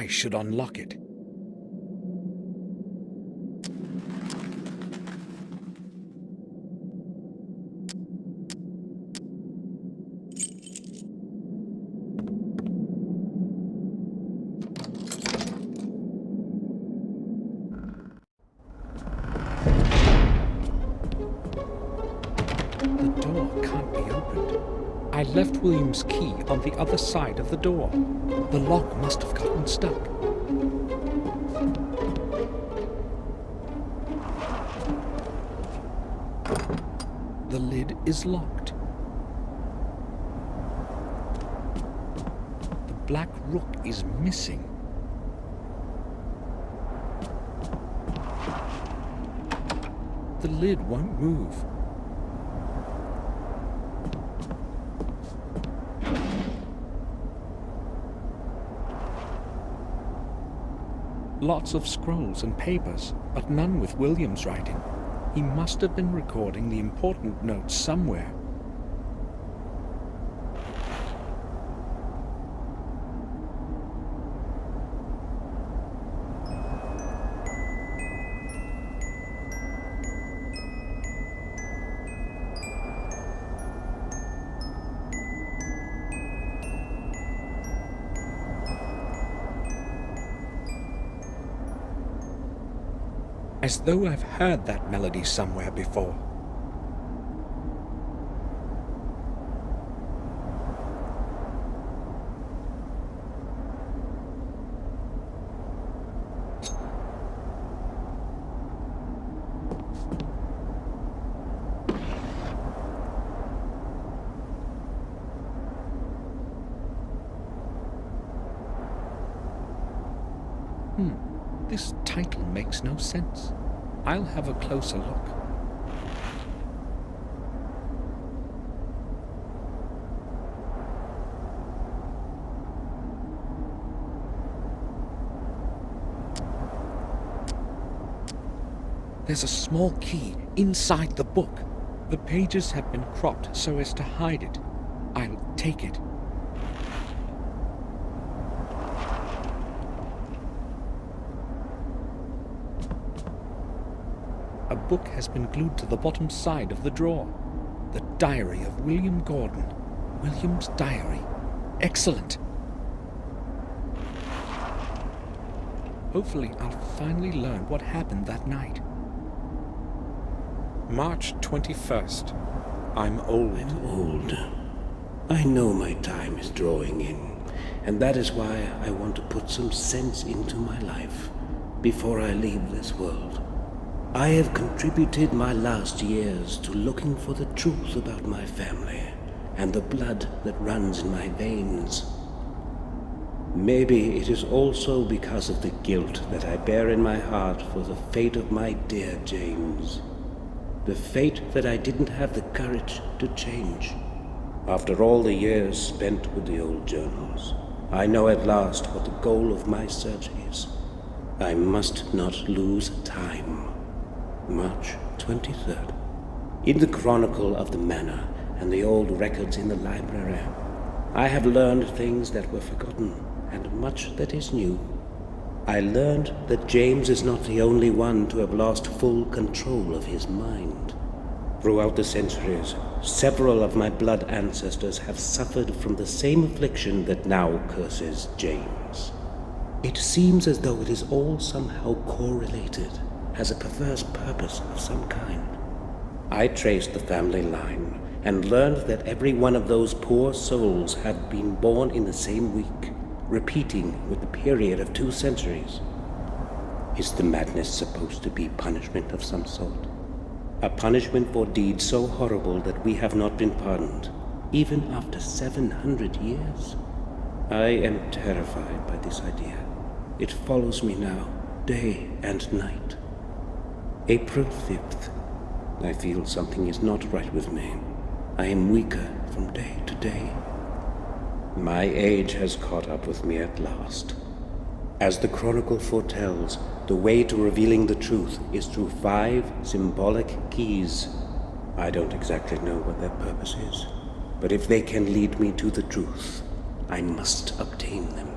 I should unlock it. The door can't be opened. I left William's key on the other side of the door. The lock must have gotten stuck. The lid is locked. The black rook is missing. The lid won't move. Lots of scrolls and papers, but none with William's writing. He must have been recording the important notes somewhere. As though I've heard that melody somewhere before. This title makes no sense. I'll have a closer look. There's a small key inside the book. The pages have been cropped so as to hide it. I'll take it. A book has been glued to the bottom side of the drawer. The Diary of William Gordon. William's diary. Excellent. Hopefully, I'll finally learn what happened that night. March 21st. I'm old. I'm old. I know my time is drawing in, and that is why I want to put some sense into my life before I leave this world. I have contributed my last years to looking for the truth about my family and the blood that runs in my veins. Maybe it is also because of the guilt that I bear in my heart for the fate of my dear James. The fate that I didn't have the courage to change. After all the years spent with the old journals, I know at last what the goal of my search is. I must not lose time. March 23rd. In the chronicle of the manor and the old records in the library, I have learned things that were forgotten and much that is new. I learned that James is not the only one to have lost full control of his mind. Throughout the centuries, several of my blood ancestors have suffered from the same affliction that now curses James. It seems as though it is all somehow correlated, has a perverse purpose of some kind. I traced the family line and learned that every one of those poor souls had been born in the same week, repeating with the period of 2 centuries. Is the madness supposed to be punishment of some sort? A punishment for deeds so horrible that we have not been pardoned, even after 700 years? I am terrified by this idea. It follows me now, day and night. April 5th. I feel something is not right with me. I am weaker from day to day. My age has caught up with me at last. As the chronicle foretells, the way to revealing the truth is through 5 symbolic keys. I don't exactly know what their purpose is, but if they can lead me to the truth, I must obtain them.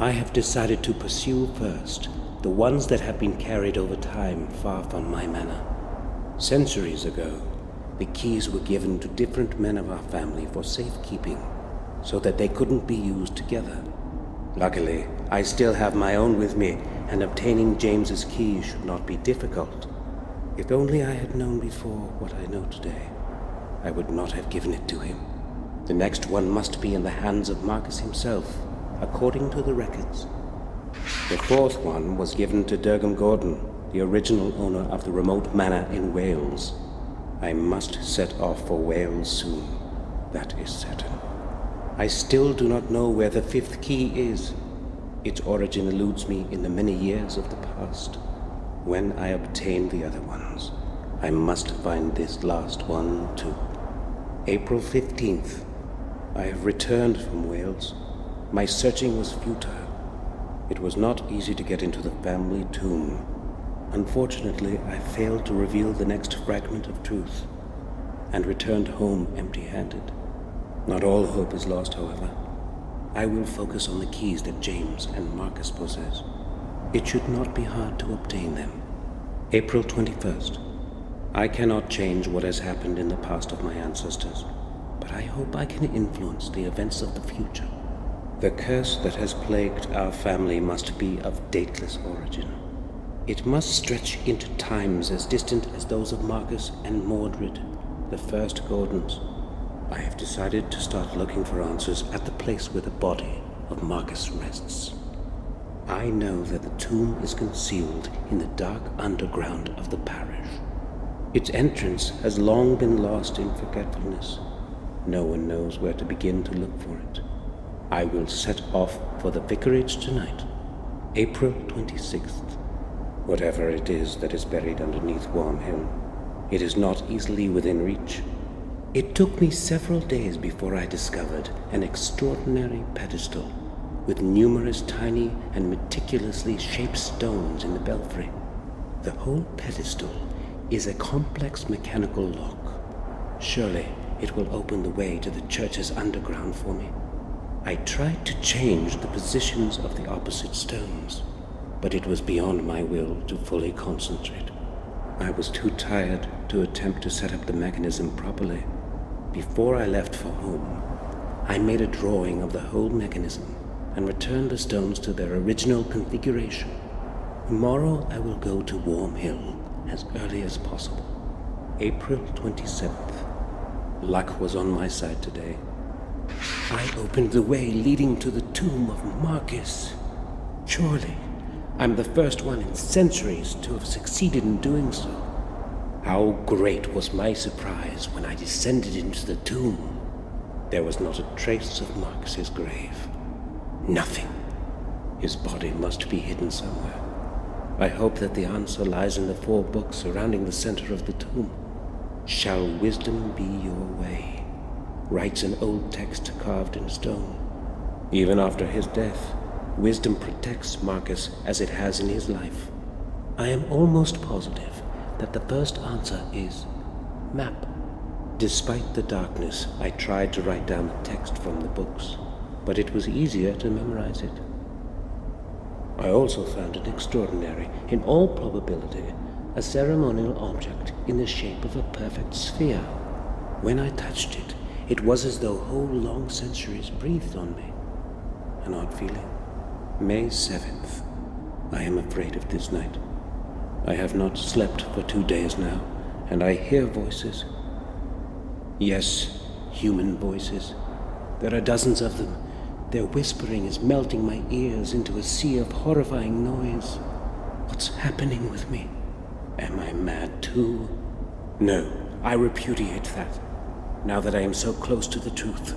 I have decided to pursue first the ones that have been carried over time far from my manor. Centuries ago, the keys were given to different men of our family for safekeeping, so that they couldn't be used together. Luckily, I still have my own with me, and obtaining James's key should not be difficult. If only I had known before what I know today, I would not have given it to him. The next one must be in the hands of Marcus himself, according to the records. The fourth one was given to Durgan Gordon, the original owner of the remote manor in Wales. I must set off for Wales soon, that is certain. I still do not know where the fifth key is. Its origin eludes me in the many years of the past. When I obtain the other ones, I must find this last one too. April 15th. I have returned from Wales. My searching was futile. It was not easy to get into the family tomb. Unfortunately, I failed to reveal the next fragment of truth, and returned home empty-handed. Not all hope is lost, however. I will focus on the keys that James and Marcus possess. It should not be hard to obtain them. April 21st. I cannot change what has happened in the past of my ancestors, but I hope I can influence the events of the future. The curse that has plagued our family must be of dateless origin. It must stretch into times as distant as those of Marcus and Mordred, the first Gordons. I have decided to start looking for answers at the place where the body of Marcus rests. I know that the tomb is concealed in the dark underground of the parish. Its entrance has long been lost in forgetfulness. No one knows where to begin to look for it. I will set off for the vicarage tonight, April 26th. Whatever it is that is buried underneath Worm Hill, it is not easily within reach. It took me several days before I discovered an extraordinary pedestal with numerous tiny and meticulously shaped stones in the belfry. The whole pedestal is a complex mechanical lock. Surely it will open the way to the church's underground for me. I tried to change the positions of the opposite stones, but it was beyond my will to fully concentrate. I was too tired to attempt to set up the mechanism properly. Before I left for home, I made a drawing of the whole mechanism and returned the stones to their original configuration. Tomorrow I will go to Worm Hill as early as possible. April 27th. Luck was on my side today. I opened the way leading to the tomb of Marcus. Surely, I'm the first one in centuries to have succeeded in doing so. How great was my surprise when I descended into the tomb. There was not a trace of Marcus's grave. Nothing. His body must be hidden somewhere. I hope that the answer lies in the 4 books surrounding the center of the tomb. "Shall wisdom be your way?" writes an old text carved in stone. Even after his death, wisdom protects Marcus as it has in his life. I am almost positive that the first answer is map. Despite the darkness, I tried to write down the text from the books, but it was easier to memorize it. I also found it extraordinary, in all probability, a ceremonial object in the shape of a perfect sphere. When I touched it, it was as though whole long centuries breathed on me. An odd feeling. May 7th. I am afraid of this night. I have not slept for 2 days now, and I hear voices. Yes, human voices. There are dozens of them. Their whispering is melting my ears into a sea of horrifying noise. What's happening with me? Am I mad too? No, I repudiate that, now that I am so close to the truth.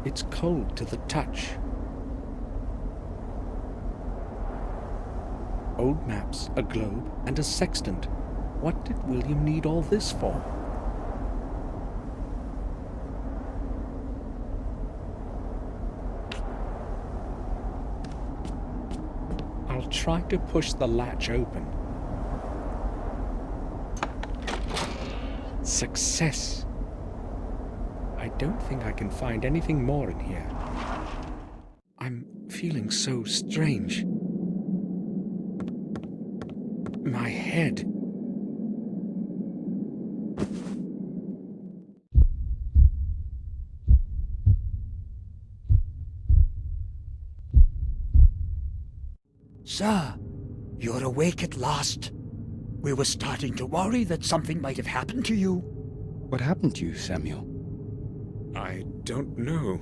It's cold to the touch. Old maps, a globe, and a sextant. What did William need all this for? I'll try to push the latch open. Success! I don't think I can find anything more in here. I'm feeling so strange. My head. Sir, you're awake at last. We were starting to worry that something might have happened to you. What happened to you, Samuel? I don't know.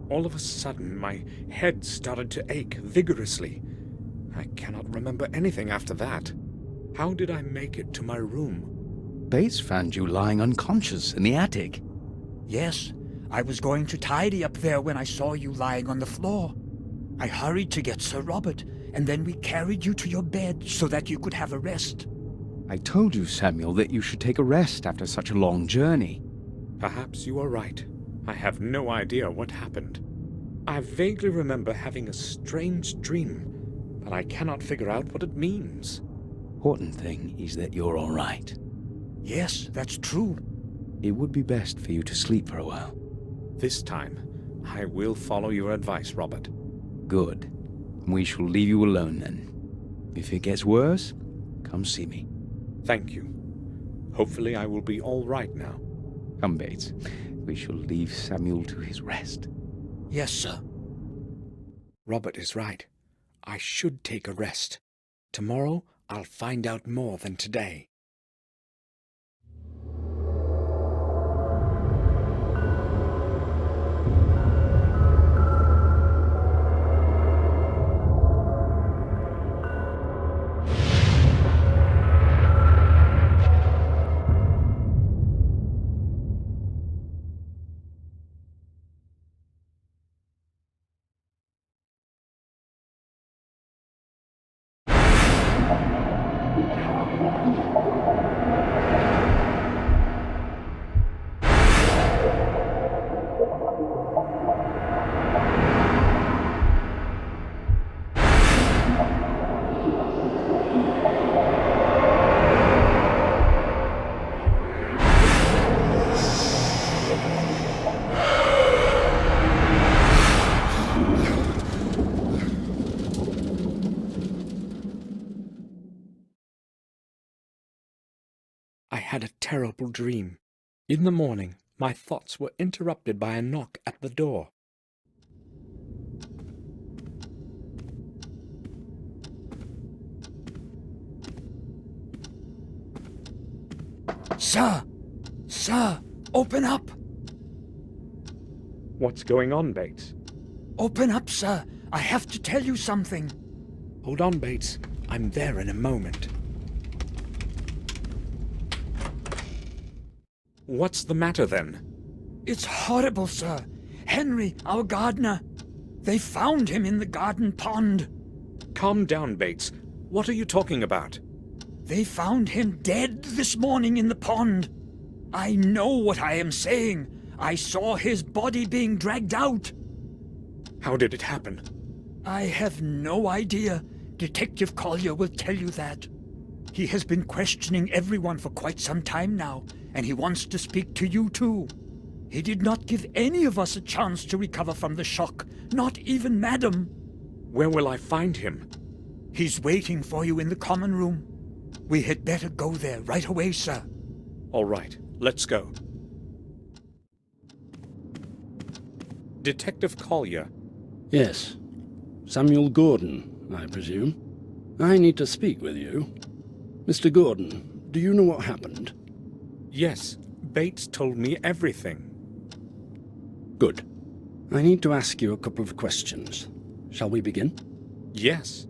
All of a sudden, my head started to ache vigorously. I cannot remember anything after that. How did I make it to my room? Bates found you lying unconscious in the attic. Yes, I was going to tidy up there when I saw you lying on the floor. I hurried to get Sir Robert, and then we carried you to your bed so that you could have a rest. I told you, Samuel, that you should take a rest after such a long journey. Perhaps you are right. I have no idea what happened. I vaguely remember having a strange dream, but I cannot figure out what it means. Important thing is that you're all right. Yes, that's true. It would be best for you to sleep for a while. This time, I will follow your advice, Robert. Good. We shall leave you alone then. If it gets worse, come see me. Thank you. Hopefully I will be all right now. Come, Bates. We shall leave Samuel to his rest. Yes, sir. Robert is right. I should take a rest. Tomorrow, I'll find out more than today. I had a terrible dream. In the morning, my thoughts were interrupted by a knock at the door. Sir! Sir! Open up! What's going on, Bates? Open up, sir! I have to tell you something. Hold on, Bates. I'm there in a moment. What's the matter, then? It's horrible, sir. Henry, our gardener. They found him in the garden pond. Calm down, Bates. What are you talking about? They found him dead this morning in the pond. I know what I am saying. I saw his body being dragged out. How did it happen? I have no idea. Detective Collier will tell you that. He has been questioning everyone for quite some time now, and he wants to speak to you too. He did not give any of us a chance to recover from the shock, not even Madam. Where will I find him? He's waiting for you in the common room. We had better go there right away, sir. All right, let's go. Detective Collier. Yes. Samuel Gordon, I presume. I need to speak with you. Mr. Gordon, do you know what happened? Yes, Bates told me everything. Good. I need to ask you a couple of questions. Shall we begin? Yes.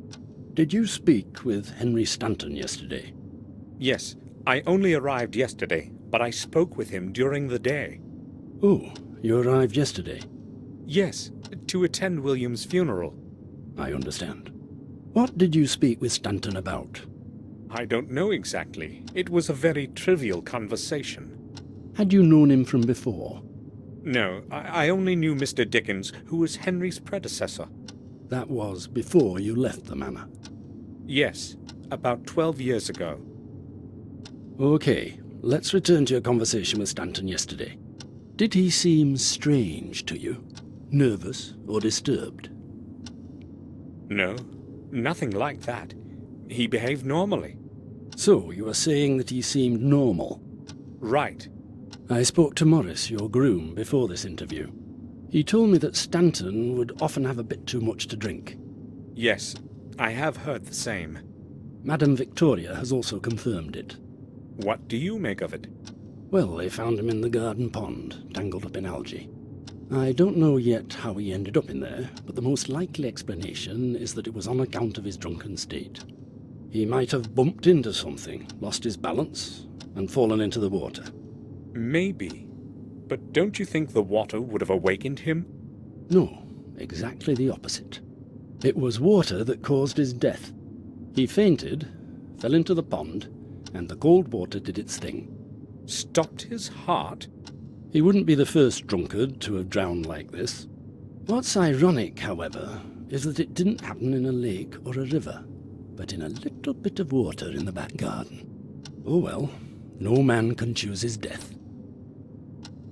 Did you speak with Henry Stanton yesterday? Yes, I only arrived yesterday, but I spoke with him during the day. Oh, you arrived yesterday. Yes, to attend William's funeral. I understand. What did you speak with Stanton about? I don't know exactly. It was a very trivial conversation. Had you known him from before? No, I only knew Mr. Dickens, who was Henry's predecessor. That was before you left the manor. Yes, about 12 years ago. Okay, let's return to your conversation with Stanton yesterday. Did he seem strange to you? Nervous or disturbed? No, nothing like that. He behaved normally. So, you are saying that he seemed normal? Right. I spoke to Morris, your groom, before this interview. He told me that Stanton would often have a bit too much to drink. Yes, I have heard the same. Madame Victoria has also confirmed it. What do you make of it? Well, they found him in the garden pond, tangled up in algae. I don't know yet how he ended up in there, but the most likely explanation is that it was on account of his drunken state. He might have bumped into something, lost his balance, and fallen into the water. Maybe. But don't you think the water would have awakened him? No, exactly the opposite. It was water that caused his death. He fainted, fell into the pond, and the cold water did its thing. Stopped his heart? He wouldn't be the first drunkard to have drowned like this. What's ironic, however, is that it didn't happen in a lake or a river, but in a little bit of water in the back garden. Oh well, no man can choose his death.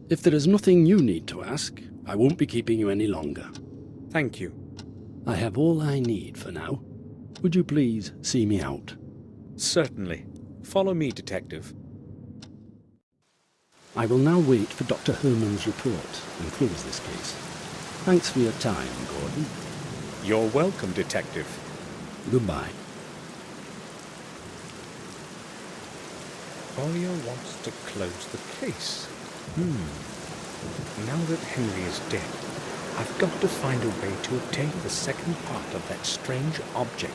If there is nothing you need to ask, I won't be keeping you any longer. Thank you. I have all I need for now. Would you please see me out? Certainly. Follow me, Detective. I will now wait for Dr. Herman's report and close this case. Thanks for your time, Gordon. You're welcome, Detective. Goodbye. Collier wants to close the case. Now that Henry is dead, I've got to find a way to obtain the second part of that strange object